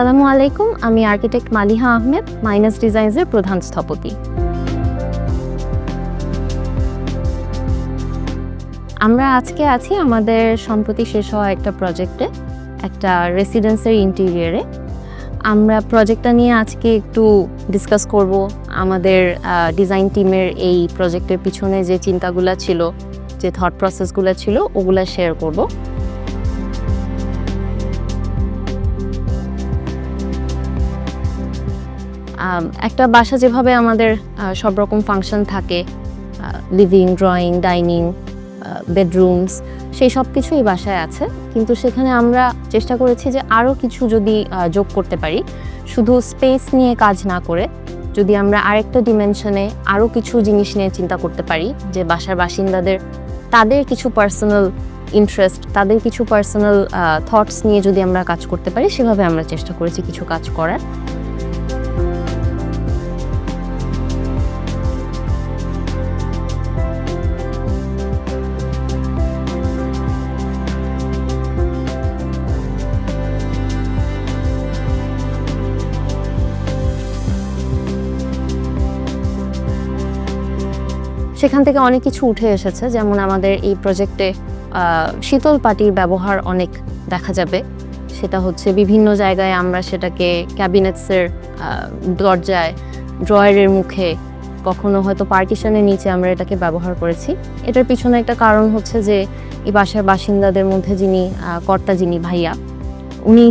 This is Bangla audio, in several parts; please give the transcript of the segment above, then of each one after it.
আসসালামু আলাইকুম, আমি আর্কিটেক্ট মালিহা আহমেদ, মাইনাস ডিজাইনসের প্রধান স্থপতি। আমরা আজকে আছি আমাদের সম্প্রতি শেষ হওয়া একটা প্রজেক্টে, একটা রেসিডেন্সের ইন্টেরিয়রে। আমরা প্রজেক্টটা নিয়ে আজকে একটু ডিসকাস করব। আমাদের ডিজাইন টিমের এই প্রজেক্টের পিছনে যে চিন্তাগুলো ছিল, যে থট প্রসেসগুলো ছিল, ওগুলো শেয়ার করব। একটা বাসা যেভাবে আমাদের সব রকম ফাংশন থাকে, লিভিং, ড্রয়িং, ডাইনিং, বেডরুমস, সেই সব কিছুই বাসায় আছে, কিন্তু সেখানে আমরা চেষ্টা করেছি যে আরও কিছু যদি যোগ করতে পারি, শুধু স্পেস নিয়ে কাজ না করে যদি আমরা আরেকটা ডিমেনশনে আরও কিছু জিনিস নিয়ে চিন্তা করতে পারি, যে বাসার বাসিন্দাদের তাদের কিছু পার্সোনাল ইন্টারেস্ট, তাদের কিছু পার্সোনাল থটস নিয়ে যদি আমরা কাজ করতে পারি, সেভাবে আমরা চেষ্টা করেছি কিছু কাজ করার। সেখান থেকে অনেক কিছু উঠে এসেছে, যেমন আমাদের এই প্রজেক্টে শীতল পাটির ব্যবহার অনেক দেখা যাবে। সেটা হচ্ছে বিভিন্ন জায়গায় আমরা সেটাকে ক্যাবিনেটসের দরজায়, ড্রয়ারের মুখে, কখনো হয়তো পার্টিশনের নিচে আমরা এটাকে ব্যবহার করেছি। এটার পিছনে একটা কারণ হচ্ছে যে এই বাসার বাসিন্দাদের মধ্যে যিনি কর্তা, যিনি ভাইয়া, উনি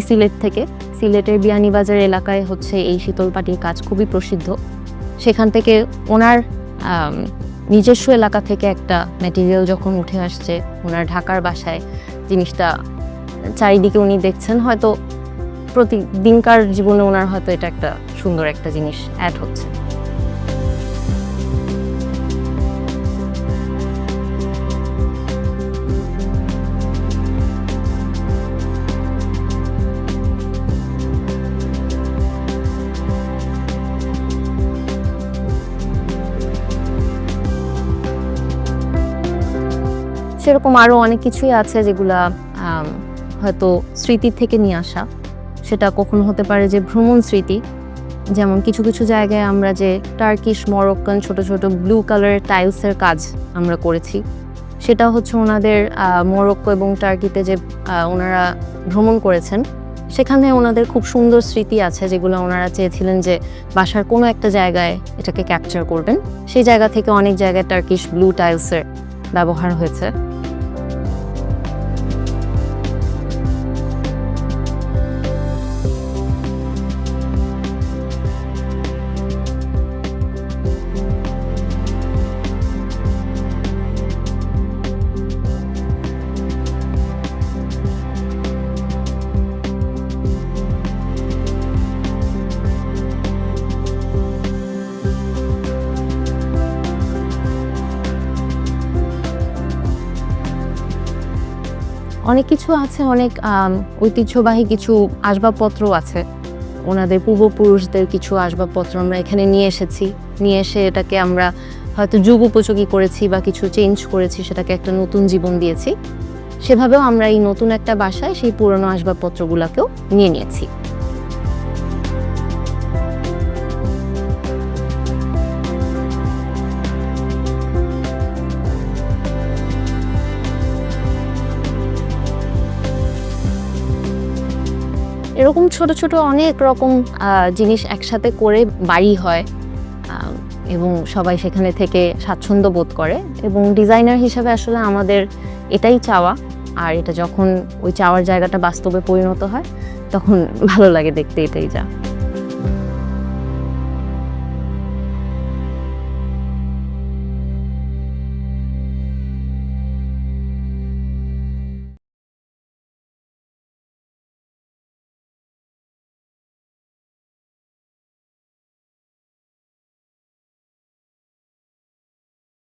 সিলেটের বিয়ানীবাজার এলাকায় হচ্ছে এই শীতল পাটির কাজ খুবই প্রসিদ্ধ। সেখান থেকে ওনার নিজস্ব এলাকা থেকে একটা ম্যাটেরিয়াল যখন উঠে আসছে ওনার ঢাকার বাসায়, জিনিসটা চারিদিকে উনি দেখছেন, হয়তো প্রতিদিনকার জীবনে ওনার হয়তো এটা একটা সুন্দর একটা জিনিস অ্যাড হচ্ছে। সেরকম আরও অনেক কিছুই আছে যেগুলা হয়তো স্মৃতির থেকে নিয়ে আসা। সেটা কখনো হতে পারে যে ভ্রমণ স্মৃতি, যেমন কিছু কিছু জায়গায় আমরা যে টার্কিশ, মরক্কান ছোট ছোট ব্লু কালারের টাইলসের কাজ আমরা করেছি, সেটা হচ্ছে ওনাদের মরক্কো এবং টার্কিতে যে ওনারা ভ্রমণ করেছেন, সেখানে ওনাদের খুব সুন্দর স্মৃতি আছে, যেগুলো ওনারা চেয়েছিলেন যে বাসার কোনো একটা জায়গায় এটাকে ক্যাপচার করবেন। সেই জায়গা থেকে অনেক জায়গায় টার্কিশ ব্লু টাইলসের ব্যবহার হয়েছে। অনেক কিছু আছে, অনেক ঐতিহ্যবাহী কিছু আসবাবপত্র আছে। ওনাদের পূর্বপুরুষদের কিছু আসবাবপত্র আমরা এখানে নিয়ে এসে এটাকে আমরা হয়তো যুগ উপযোগী করেছি বা কিছু চেঞ্জ করেছি, সেটাকে একটা নতুন জীবন দিয়েছি। সেভাবেও আমরা এই নতুন একটা বাসায় সেই পুরনো আসবাবপত্রগুলোকেও নিয়ে নিয়েছি। এরকম ছোট ছোট অনেক রকম জিনিস একসাথে করে বাড়ি হয়, এবং সবাই সেখানে থেকে স্বাচ্ছন্দ্য বোধ করে। এবং ডিজাইনার হিসেবে আসলে আমাদের এটাই চাওয়া, আর এটা যখন ওই চাওয়ার জায়গাটা বাস্তবে পরিণত হয় তখন ভালো লাগে দেখতে, এটাই যা।